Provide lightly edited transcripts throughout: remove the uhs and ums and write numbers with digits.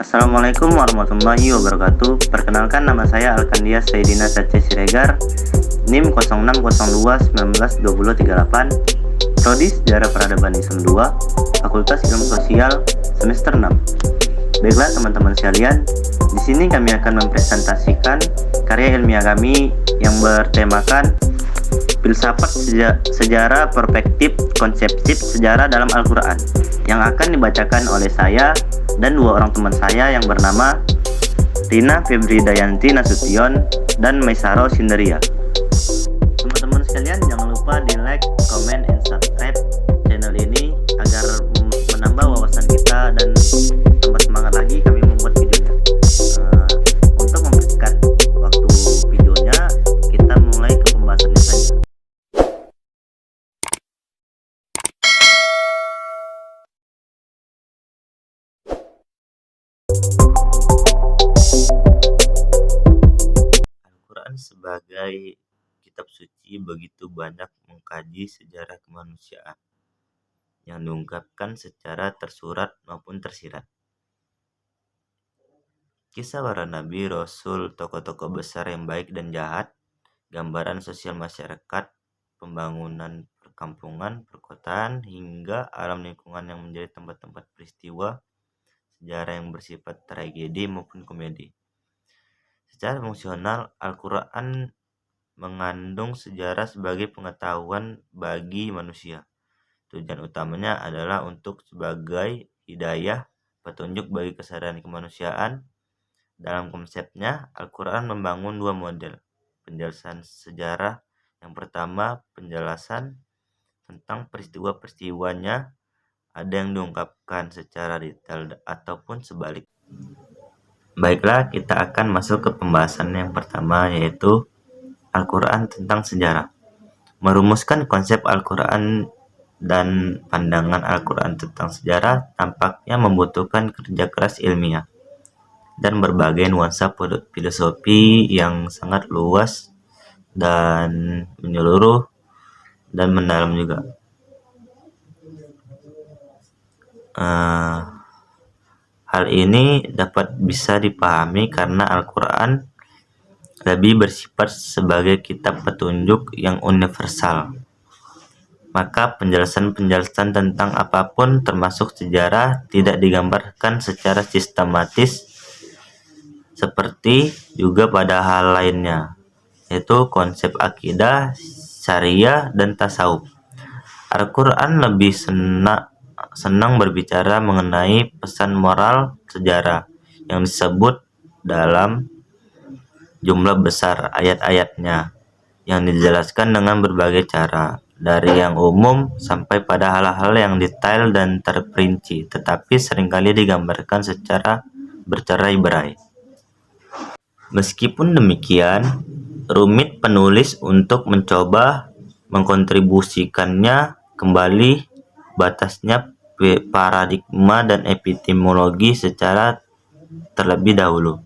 Assalamualaikum warahmatullahi wabarakatuh. Perkenalkan, nama saya Alkandia Saidina Sace Siregar, NIM 0602192038, Prodi Sejarah Peradaban Islam 2, Fakultas Ilmu Sosial, semester 6. Baiklah teman-teman sekalian, di sini kami akan mempresentasikan karya ilmiah kami yang bertemakan Filsafat Sejarah Perspektif Konseptif Sejarah dalam Al-Quran, yang akan dibacakan oleh saya dan dua orang teman saya yang bernama Rina Febridayanti Nasution dan Maisaro Sinderia. Teman-teman sekalian, jangan lupa di like, comment, and subscribe channel ini agar menambah wawasan kita dan tambah semangat lagi kami membuat videonya. Untuk mempersingkat waktu videonya, kita mulai ke pembahasannya saja. Al-Quran sebagai kitab suci begitu banyak mengkaji sejarah kemanusiaan yang diungkapkan secara tersurat maupun tersirat. Kisah para nabi, rasul, tokoh-tokoh besar yang baik dan jahat, gambaran sosial masyarakat, pembangunan perkampungan, perkotaan, hingga alam lingkungan yang menjadi tempat-tempat peristiwa sejarah yang bersifat tragedi maupun komedi. Secara fungsional, Al-Quran mengandung sejarah sebagai pengetahuan bagi manusia. Tujuan utamanya adalah untuk sebagai hidayah, petunjuk bagi kesadaran kemanusiaan. Dalam konsepnya, Al-Quran membangun dua model penjelasan sejarah. Yang pertama, penjelasan tentang peristiwa-peristiwanya, ada yang diungkapkan secara detail ataupun sebalik. Baiklah, kita akan masuk ke pembahasan yang pertama, yaitu Al-Quran tentang sejarah. Merumuskan konsep Al-Quran dan pandangan Al-Quran tentang sejarah tampaknya membutuhkan kerja keras ilmiah dan berbagai nuansa filosofi yang sangat luas dan menyeluruh dan mendalam juga. Hal ini bisa dipahami karena Al-Quran lebih bersifat sebagai kitab petunjuk yang universal. Maka penjelasan-penjelasan tentang apapun termasuk sejarah tidak digambarkan secara sistematis seperti juga pada hal lainnya, yaitu konsep akidah, syariah, dan tasawuf. Al-Quran lebih senang berbicara mengenai pesan moral sejarah yang disebut dalam jumlah besar ayat-ayatnya, yang dijelaskan dengan berbagai cara, dari yang umum sampai pada hal-hal yang detail dan terperinci, tetapi seringkali digambarkan secara bercerai-berai. Meskipun demikian, rumit penulis untuk mencoba mengkontribusikannya kembali batasnya paradigma dan epistemologi secara terlebih dahulu.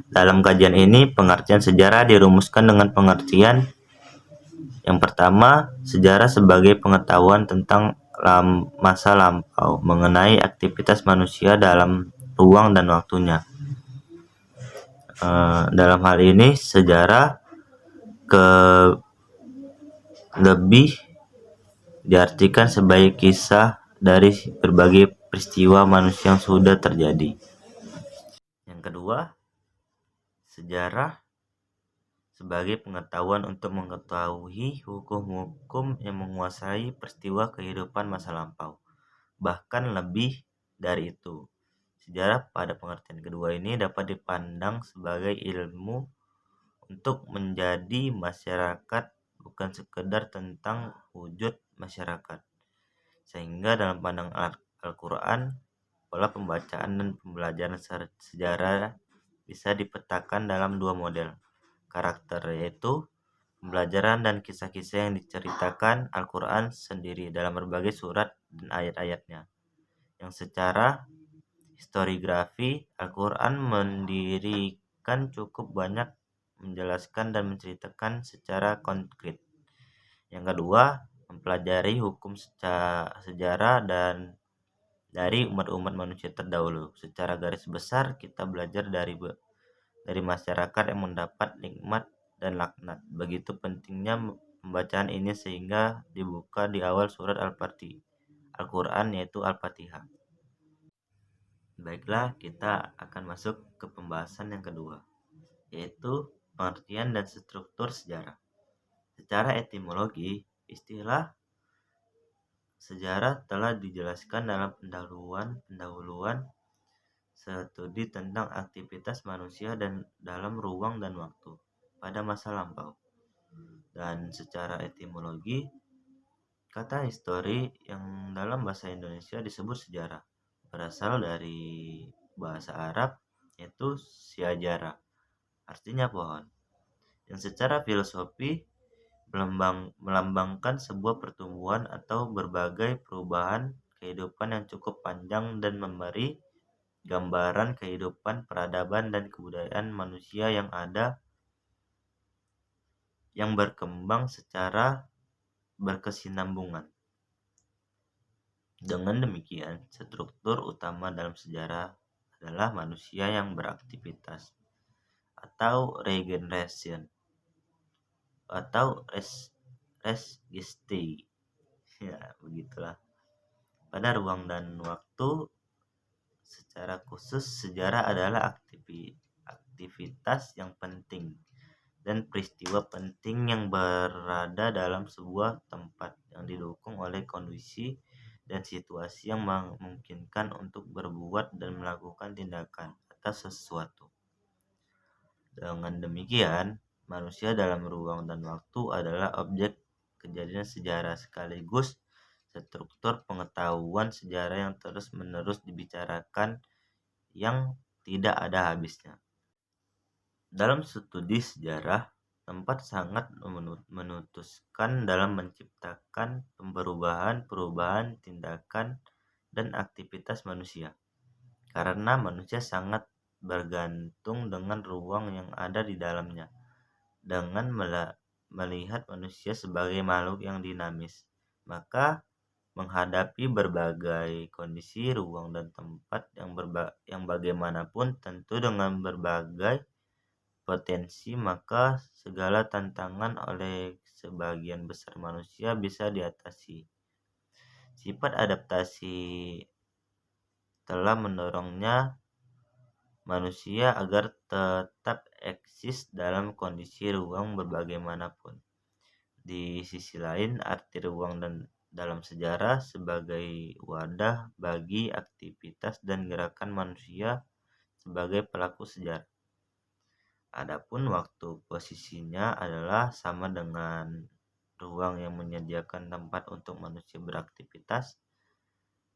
Dalam kajian ini, pengertian sejarah dirumuskan dengan pengertian yang pertama, sejarah sebagai pengetahuan tentang masa lampau mengenai aktivitas manusia dalam ruang dan waktunya. Dalam hal ini, sejarah lebih diartikan sebagai kisah dari berbagai peristiwa manusia yang sudah terjadi. Yang kedua, sejarah sebagai pengetahuan untuk mengetahui hukum-hukum yang menguasai peristiwa kehidupan masa lampau. Bahkan lebih dari itu, sejarah pada pengertian kedua ini dapat dipandang sebagai ilmu untuk menjadi masyarakat, bukan sekedar tentang wujud masyarakat. Sehingga dalam pandangan Al-Quran, pola pembacaan dan pembelajaran sejarah bisa dipetakan dalam dua model karakter, yaitu pembelajaran dan kisah-kisah yang diceritakan Al-Quran sendiri dalam berbagai surat dan ayat-ayatnya, yang secara historiografi Al-Quran mendirikan cukup banyak menjelaskan dan menceritakan secara konkret. Yang kedua, mempelajari hukum sejarah dan dari umat-umat manusia terdahulu. Secara garis besar kita belajar dari masyarakat yang mendapat nikmat dan laknat. Begitu pentingnya pembacaan ini sehingga dibuka di awal surat Al-Quran yaitu Al-Fatihah. Baiklah, kita akan masuk ke pembahasan yang kedua, yaitu pengertian dan struktur sejarah. Secara etimologi, istilah sejarah telah dijelaskan dalam pendahuluan studi tentang aktivitas manusia dan dalam ruang dan waktu pada masa lampau. Dan secara etimologi, kata histori yang dalam bahasa Indonesia disebut sejarah berasal dari bahasa Arab yaitu syajara, artinya pohon, yang secara filosofi melambangkan sebuah pertumbuhan atau berbagai perubahan kehidupan yang cukup panjang dan memberi gambaran kehidupan, peradaban, dan kebudayaan manusia yang berkembang secara berkesinambungan. Dengan demikian, struktur utama dalam sejarah adalah manusia yang beraktivitas atau regeneration atau resgesti. Ya, begitulah. Pada ruang dan waktu, secara khusus sejarah adalah aktivitas yang penting dan peristiwa penting yang berada dalam sebuah tempat yang didukung oleh kondisi dan situasi yang memungkinkan untuk berbuat dan melakukan tindakan atas sesuatu. Dengan demikian, manusia dalam ruang dan waktu adalah objek kejadian sejarah sekaligus struktur pengetahuan sejarah yang terus-menerus dibicarakan yang tidak ada habisnya. Dalam studi sejarah, tempat sangat menutuskan dalam menciptakan perubahan tindakan dan aktivitas manusia. Karena manusia sangat bergantung dengan ruang yang ada di dalamnya. Dengan melihat manusia sebagai makhluk yang dinamis, maka menghadapi berbagai kondisi ruang dan tempat yang bagaimanapun tentu dengan berbagai potensi, maka segala tantangan oleh sebagian besar manusia bisa diatasi. Sifat adaptasi telah mendorongnya manusia agar tetap eksis dalam kondisi ruang berbagaimanapun. Di sisi lain, arti ruang dan dalam sejarah sebagai wadah bagi aktivitas dan gerakan manusia sebagai pelaku sejarah. Adapun waktu, posisinya adalah sama dengan ruang yang menyediakan tempat untuk manusia beraktivitas,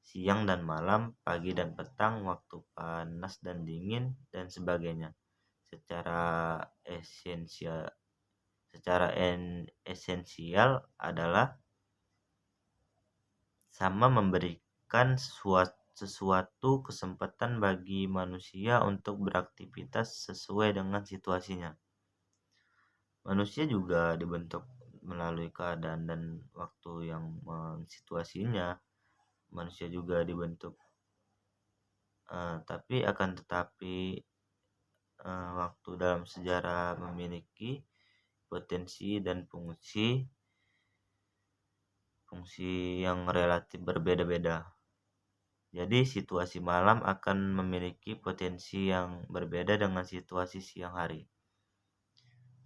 siang dan malam, pagi dan petang, waktu panas dan dingin, dan sebagainya. Secara esensial adalah sama memberikan sesuatu kesempatan bagi manusia untuk beraktivitas sesuai dengan situasinya. Manusia juga dibentuk melalui keadaan dan waktu yang mensituasinya. Manusia juga dibentuk, tapi akan tetapi waktu dalam sejarah memiliki potensi dan fungsi yang relatif berbeda-beda. Jadi situasi malam akan memiliki potensi yang berbeda dengan situasi siang hari.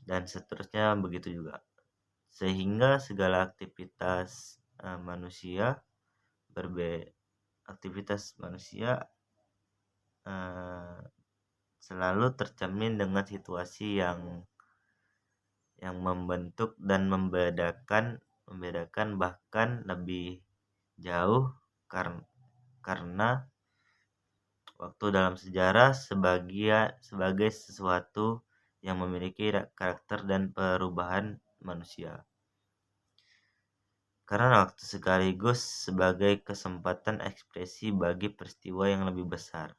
Dan seterusnya begitu juga. Sehingga segala aktivitas manusia selalu tercermin dengan situasi yang membentuk dan membedakan bahkan lebih jauh karena waktu dalam sejarah sebagai sesuatu yang memiliki karakter dan perubahan manusia. Karena waktu sekaligus sebagai kesempatan ekspresi bagi peristiwa yang lebih besar.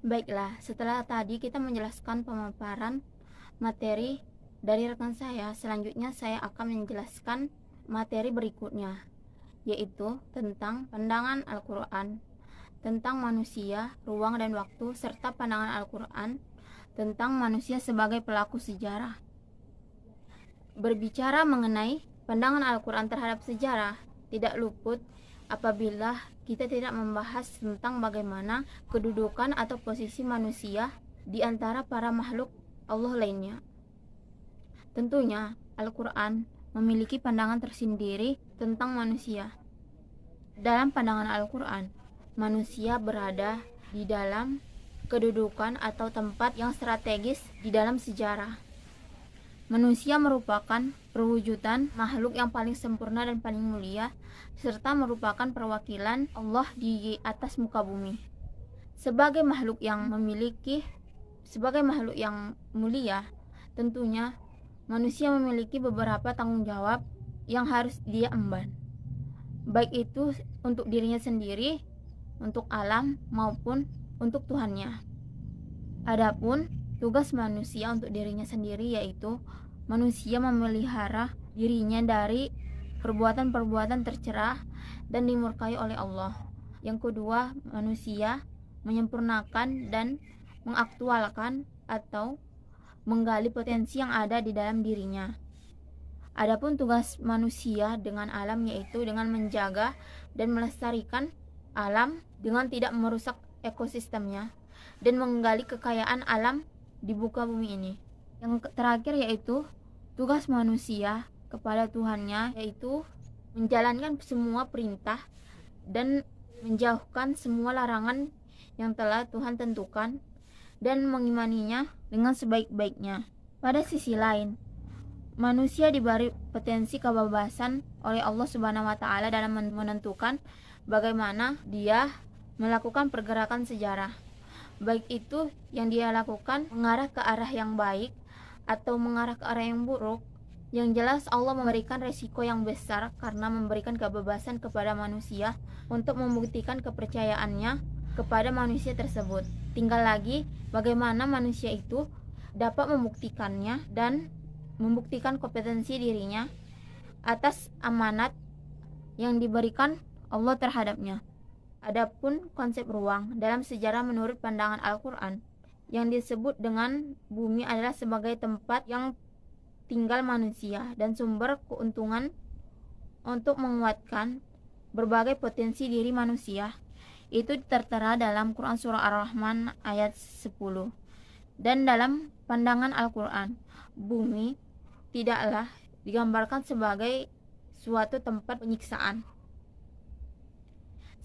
Baiklah, setelah tadi kita menjelaskan pemaparan materi dari rekan saya, selanjutnya saya akan menjelaskan materi berikutnya, yaitu tentang pandangan Al-Quran, tentang manusia, ruang dan waktu, serta pandangan Al-Quran tentang manusia sebagai pelaku sejarah. Berbicara mengenai pandangan Al-Quran terhadap sejarah, tidak luput apabila kita tidak membahas tentang bagaimana kedudukan atau posisi manusia di antara para makhluk Allah lainnya. Tentunya, Al-Quran memiliki pandangan tersendiri tentang manusia. Dalam pandangan Al-Quran, manusia berada di dalam kedudukan atau tempat yang strategis di dalam sejarah. Manusia merupakan perwujudan makhluk yang paling sempurna dan paling mulia, serta merupakan perwakilan Allah di atas muka bumi. Sebagai makhluk yang mulia, tentunya manusia memiliki beberapa tanggung jawab yang harus dia emban, baik itu untuk dirinya sendiri, untuk alam, maupun untuk Tuhannya. Adapun tugas manusia untuk dirinya sendiri yaitu manusia memelihara dirinya dari perbuatan-perbuatan tercela dan dimurkai oleh Allah. Yang kedua, manusia menyempurnakan dan mengaktualkan atau menggali potensi yang ada di dalam dirinya. Adapun tugas manusia dengan alam yaitu dengan menjaga dan melestarikan alam dengan tidak merusak ekosistemnya dan menggali kekayaan alam di muka bumi ini. Yang terakhir yaitu tugas manusia kepada Tuhannya, yaitu menjalankan semua perintah dan menjauhkan semua larangan yang telah Tuhan tentukan dan mengimaninya dengan sebaik-baiknya. Pada sisi lain, manusia diberi potensi kebebasan oleh Allah Subhanahu wa taala dalam menentukan bagaimana dia melakukan pergerakan sejarah. Baik itu yang dia lakukan mengarah ke arah yang baik atau mengarah ke arah yang buruk. Yang jelas Allah memberikan resiko yang besar karena memberikan kebebasan kepada manusia untuk membuktikan kepercayaannya kepada manusia tersebut. Tinggal lagi bagaimana manusia itu dapat membuktikannya dan membuktikan kompetensi dirinya atas amanat yang diberikan Allah terhadapnya. Adapun konsep ruang dalam sejarah menurut pandangan Al-Quran, yang disebut dengan bumi adalah sebagai tempat yang tinggal manusia dan sumber keuntungan untuk menguatkan berbagai potensi diri manusia. Itu tertera dalam Quran Surah Ar-Rahman ayat 10. Dan dalam pandangan Al-Quran, bumi tidaklah digambarkan sebagai suatu tempat penyiksaan.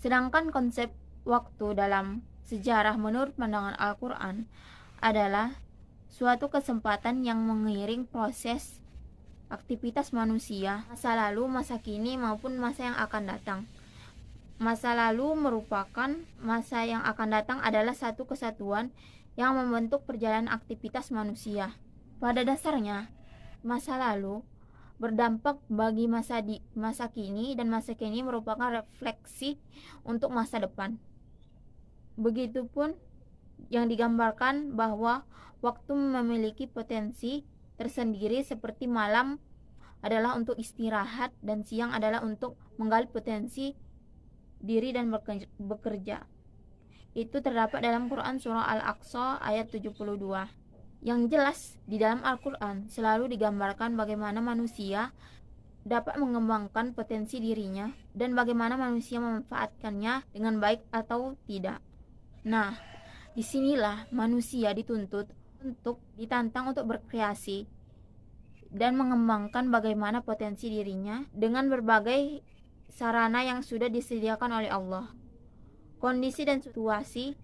Sedangkan konsep waktu dalam sejarah menurut pandangan Al-Quran adalah suatu kesempatan yang mengiring proses aktivitas manusia, masa lalu, masa kini, maupun masa yang akan datang. Masa lalu merupakan masa yang akan datang adalah satu kesatuan yang membentuk perjalanan aktivitas manusia. Pada dasarnya, masa lalu berdampak bagi masa kini, dan masa kini merupakan refleksi untuk masa depan. Begitupun yang digambarkan bahwa waktu memiliki potensi tersendiri, seperti malam adalah untuk istirahat dan siang adalah untuk menggali potensi diri dan bekerja. Itu terdapat dalam Quran Surah Al-Aqsa ayat 72. Yang jelas di dalam Al-Quran selalu digambarkan bagaimana manusia dapat mengembangkan potensi dirinya dan bagaimana manusia memanfaatkannya dengan baik atau tidak. Nah, disinilah manusia dituntut untuk ditantang untuk berkreasi dan mengembangkan bagaimana potensi dirinya dengan berbagai sarana yang sudah disediakan oleh Allah. Kondisi dan situasi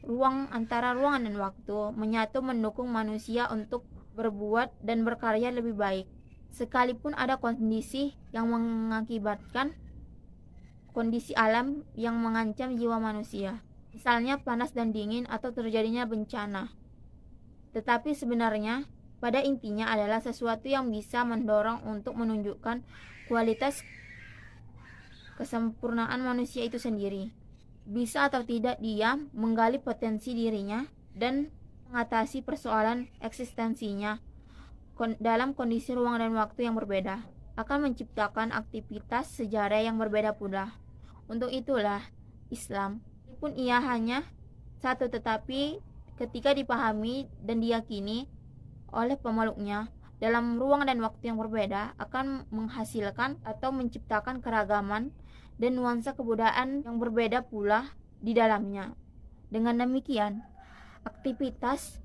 ruang antara ruangan dan waktu menyatu mendukung manusia untuk berbuat dan berkarya lebih baik, sekalipun ada kondisi yang mengakibatkan kondisi alam yang mengancam jiwa manusia, misalnya panas dan dingin atau terjadinya bencana. Tetapi sebenarnya pada intinya adalah sesuatu yang bisa mendorong untuk menunjukkan kualitas kesempurnaan manusia itu sendiri. Bisa atau tidak dia menggali potensi dirinya dan mengatasi persoalan eksistensinya dalam kondisi ruang dan waktu yang berbeda. akan menciptakan aktivitas sejarah yang berbeda pula. Untuk itulah Islam, meskipun ia hanya satu, tetapi ketika dipahami dan diyakini oleh pemeluknya dalam ruang dan waktu yang berbeda akan menghasilkan atau menciptakan keragaman dan nuansa kebudayaan yang berbeda pula di dalamnya. Dengan demikian, aktivitas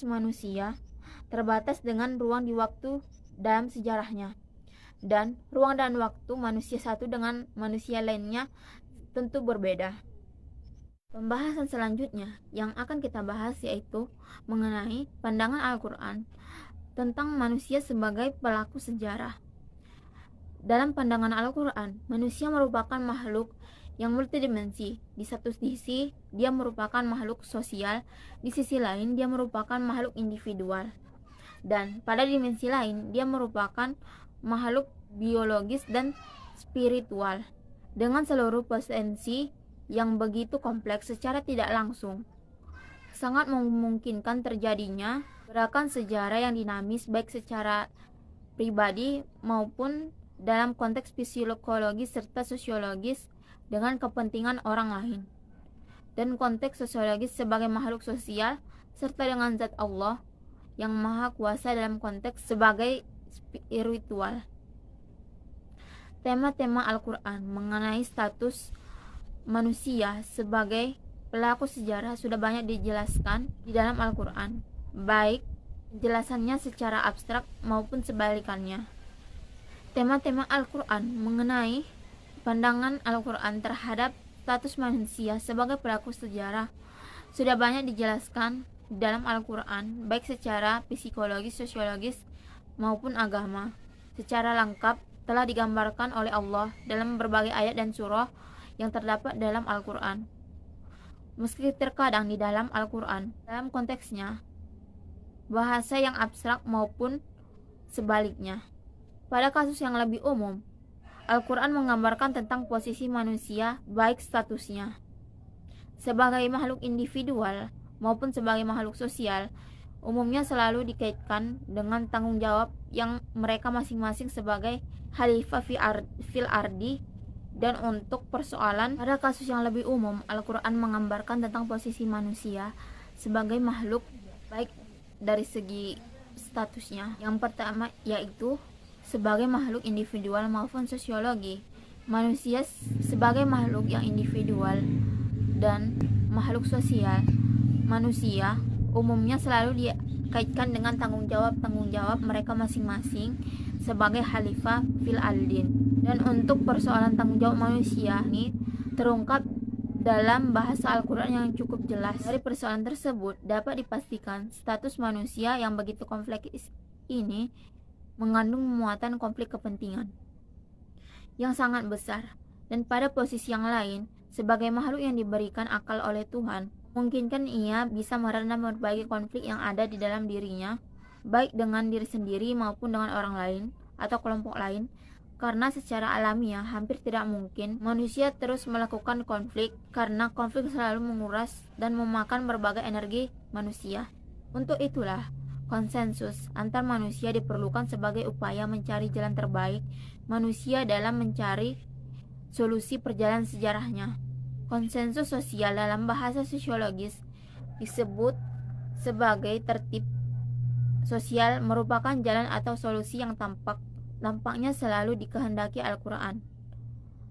manusia terbatas dengan ruang di waktu dalam sejarahnya, dan ruang dan waktu manusia satu dengan manusia lainnya tentu berbeda. Pembahasan selanjutnya yang akan kita bahas yaitu mengenai pandangan Al-Quran tentang manusia sebagai pelaku sejarah. Dalam pandangan Al-Quran, manusia merupakan makhluk yang multidimensi. Di satu sisi, dia merupakan makhluk sosial, di sisi lain, dia merupakan makhluk individual. Dan pada dimensi lain, dia merupakan makhluk biologis dan spiritual dengan seluruh potensi yang begitu kompleks. Secara tidak langsung sangat memungkinkan terjadinya gerakan sejarah yang dinamis baik secara pribadi maupun dalam konteks psikologis serta sosiologis dengan kepentingan orang lain, dan konteks sosiologis sebagai makhluk sosial serta dengan zat Allah yang maha kuasa dalam konteks sebagai spiritual. Tema-tema Al-Quran mengenai status manusia sebagai pelaku sejarah sudah banyak dijelaskan di dalam Al-Quran, baik penjelasannya secara abstrak maupun sebalikannya. Tema-tema Al-Quran mengenai pandangan Al-Quran terhadap status manusia sebagai pelaku sejarah sudah banyak dijelaskan di dalam Al-Quran, baik secara psikologis, sosiologis, maupun agama. Secara lengkap telah digambarkan oleh Allah dalam berbagai ayat dan surah yang terdapat dalam Al-Quran. Meski terkadang di dalam Al-Quran, dalam konteksnya, bahasa yang abstrak maupun sebaliknya. Pada kasus yang lebih umum, Al-Quran menggambarkan tentang posisi manusia baik statusnya sebagai makhluk individual maupun sebagai makhluk sosial, umumnya selalu dikaitkan dengan tanggung jawab yang mereka masing-masing sebagai khalifah fil ardi. Dan untuk persoalan pada kasus yang lebih umum, Al-Quran menggambarkan tentang posisi manusia sebagai makhluk baik dari segi statusnya. Yang pertama yaitu sebagai makhluk individual maupun sosiologi. Manusia sebagai makhluk yang individual dan makhluk sosial. Manusia umumnya selalu dikaitkan dengan tanggung jawab mereka masing-masing sebagai khalifah fil aldin. Dan untuk persoalan tanggung jawab manusia ini terungkap dalam bahasa Al-Quran yang cukup jelas. Dari persoalan tersebut dapat dipastikan status manusia yang begitu kompleks ini mengandung muatan konflik kepentingan yang sangat besar. Dan pada posisi yang lain, sebagai makhluk yang diberikan akal oleh Tuhan, mungkinkan ia bisa meredam berbagai konflik yang ada di dalam dirinya, baik dengan diri sendiri maupun dengan orang lain atau kelompok lain, karena secara alamiah hampir tidak mungkin manusia terus melakukan konflik, karena konflik selalu menguras dan memakan berbagai energi manusia. Untuk itulah konsensus antar manusia diperlukan sebagai upaya mencari jalan terbaik manusia dalam mencari solusi perjalanan sejarahnya. Konsensus sosial dalam bahasa sosiologis disebut sebagai tertib sosial, merupakan jalan atau solusi yang tampaknya selalu dikehendaki Al-Quran,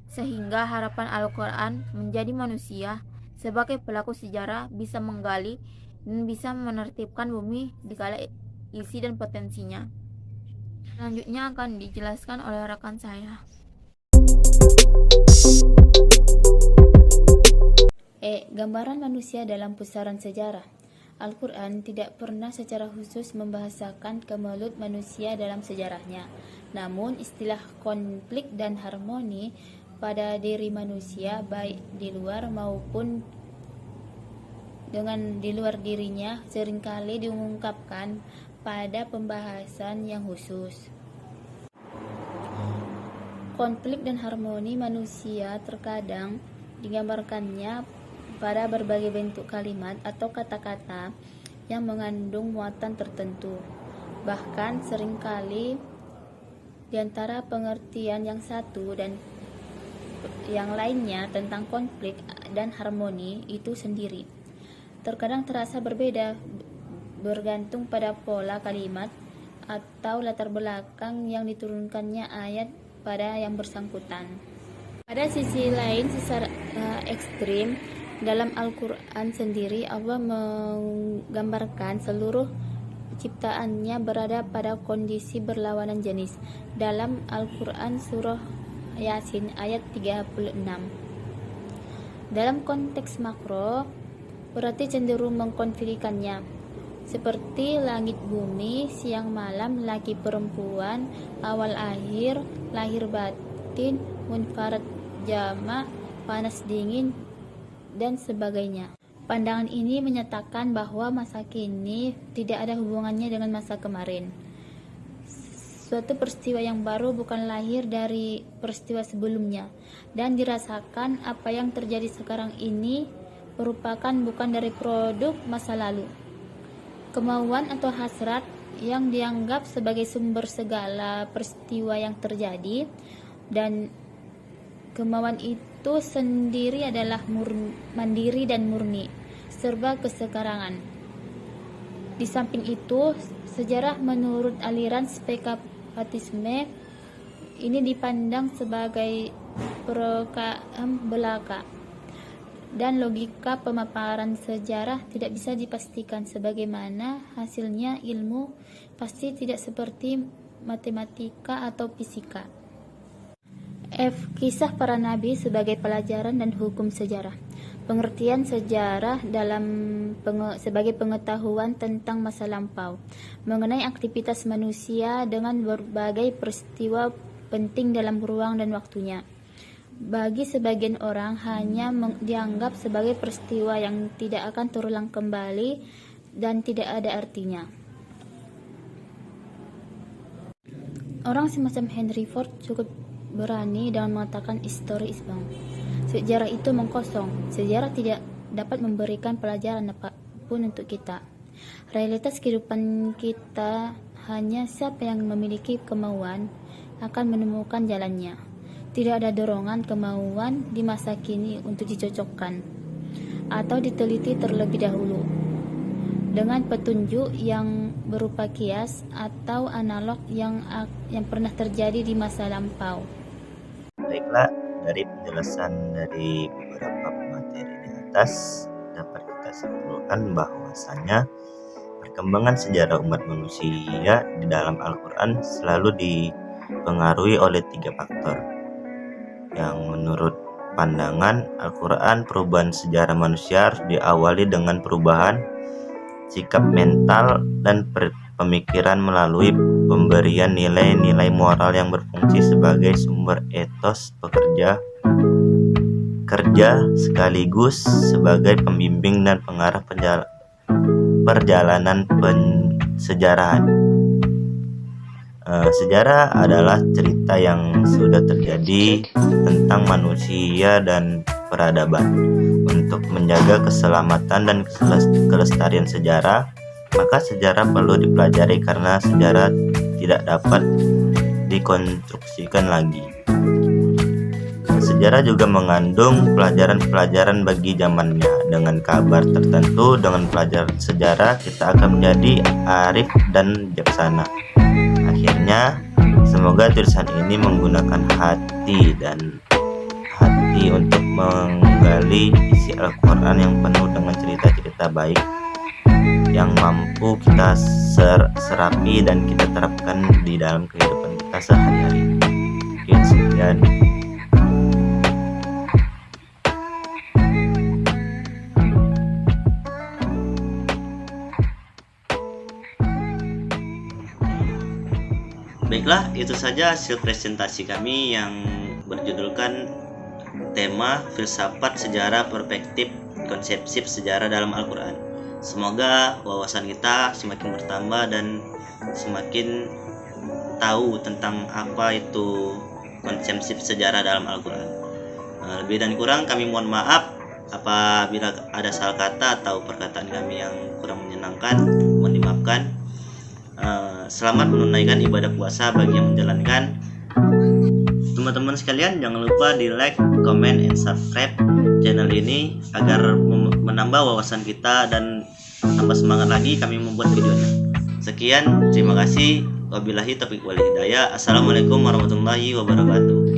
sehingga harapan Al-Quran menjadi manusia sebagai pelaku sejarah bisa menggali dan bisa menertibkan bumi dikala isi dan potensinya. Selanjutnya akan dijelaskan oleh rekan saya. Gambaran manusia dalam pusaran sejarah. Al-Quran tidak pernah secara khusus membahasakan kemelut manusia dalam sejarahnya. Namun istilah konflik dan harmoni pada diri manusia baik di luar maupun dengan di luar dirinya seringkali diungkapkan pada pembahasan yang khusus. Konflik dan harmoni manusia terkadang digambarkannya pada berbagai bentuk kalimat atau kata-kata yang mengandung muatan tertentu. Bahkan seringkali di antara pengertian yang satu dan yang lainnya tentang konflik dan harmoni itu sendiri terkadang terasa berbeda bergantung pada pola kalimat atau latar belakang yang diturunkannya ayat pada yang bersangkutan. Pada sisi lain, secara ekstrim, dalam Al-Quran sendiri Allah menggambarkan seluruh ciptaannya berada pada kondisi berlawanan jenis. Dalam Al-Quran surah Yasin ayat 36. Dalam konteks makro, berarti cenderung mengkonflikkannya, seperti langit bumi, siang malam, laki perempuan, awal akhir, lahir batin, munfarat jama, panas dingin, dan sebagainya. Pandangan ini menyatakan bahwa masa kini tidak ada hubungannya dengan masa kemarin. Suatu peristiwa yang baru bukan lahir dari peristiwa sebelumnya, dan dirasakan apa yang terjadi sekarang ini merupakan bukan dari produk masa lalu. Kemauan atau hasrat yang dianggap sebagai sumber segala peristiwa yang terjadi, dan kemauan itu sendiri adalah mandiri dan murni, serba kesekarangan. Di samping itu, sejarah menurut aliran spekulatisme ini dipandang sebagai perkaan belaka, dan logika pemaparan sejarah tidak bisa dipastikan sebagaimana hasilnya ilmu pasti tidak seperti matematika atau fisika. Kisah para nabi sebagai pelajaran dan hukum sejarah. Pengertian sejarah sebagai pengetahuan tentang masa lampau mengenai aktivitas manusia dengan berbagai peristiwa penting dalam ruang dan waktunya. Bagi sebagian orang hanya dianggap sebagai peristiwa yang tidak akan terulang kembali dan tidak ada artinya. Orang semacam Henry Ford cukup berani dengan mengatakan history is wrong. Sejarah itu mengkosong. Sejarah tidak dapat memberikan pelajaran apapun untuk kita. Realitas kehidupan kita hanya siapa yang memiliki kemauan akan menemukan jalannya. Tidak ada dorongan kemauan di masa kini untuk dicocokkan atau diteliti terlebih dahulu dengan petunjuk yang berupa kias atau analog yang pernah terjadi di masa lampau. Baiklah, dari penjelasan dari beberapa materi di atas dapat kita simpulkan bahwasanya perkembangan sejarah umat manusia di dalam Al-Quran selalu dipengaruhi oleh 3 faktor. Yang menurut pandangan Al-Quran, perubahan sejarah manusia harus diawali dengan perubahan sikap mental dan pemikiran melalui pemberian nilai-nilai moral yang berfungsi sebagai sumber etos kerja sekaligus sebagai pembimbing dan pengarah perjalanan pensejarahan. Sejarah adalah cerita yang sudah terjadi tentang manusia dan peradaban. Untuk menjaga keselamatan dan kelestarian sejarah, maka sejarah perlu dipelajari karena sejarah tidak dapat dikonstruksikan lagi. Sejarah juga mengandung pelajaran-pelajaran bagi zamannya. Dengan kabar tertentu, dengan pelajaran sejarah, kita akan menjadi arif dan bijaksana. Akhirnya, semoga tulisan ini menggunakan hati untuk menggali isi Al-Quran yang penuh dengan cerita-cerita baik yang mampu kita serapi dan kita terapkan di dalam kehidupan kita sehari-hari. Mungkin sekian. Baiklah, itu saja hasil presentasi kami yang berjudulkan tema filsafat sejarah perspektif konsepsi sejarah dalam Al-Quran. Semoga wawasan kita semakin bertambah dan semakin tahu tentang apa itu konsepsi sejarah dalam Al-Quran. Lebih dan kurang kami mohon maaf apabila ada salah kata atau perkataan kami yang kurang menyenangkan, mohon dimaafkan. Selamat menunaikan ibadah puasa bagi yang menjalankan. Teman-teman sekalian, jangan lupa di like, comment, and subscribe channel ini agar menambah wawasan kita dan tambah semangat lagi kami membuat videonya. Sekian, terima kasih. Wabillahi taufiq wal hidayah. Assalamualaikum warahmatullahi wabarakatuh.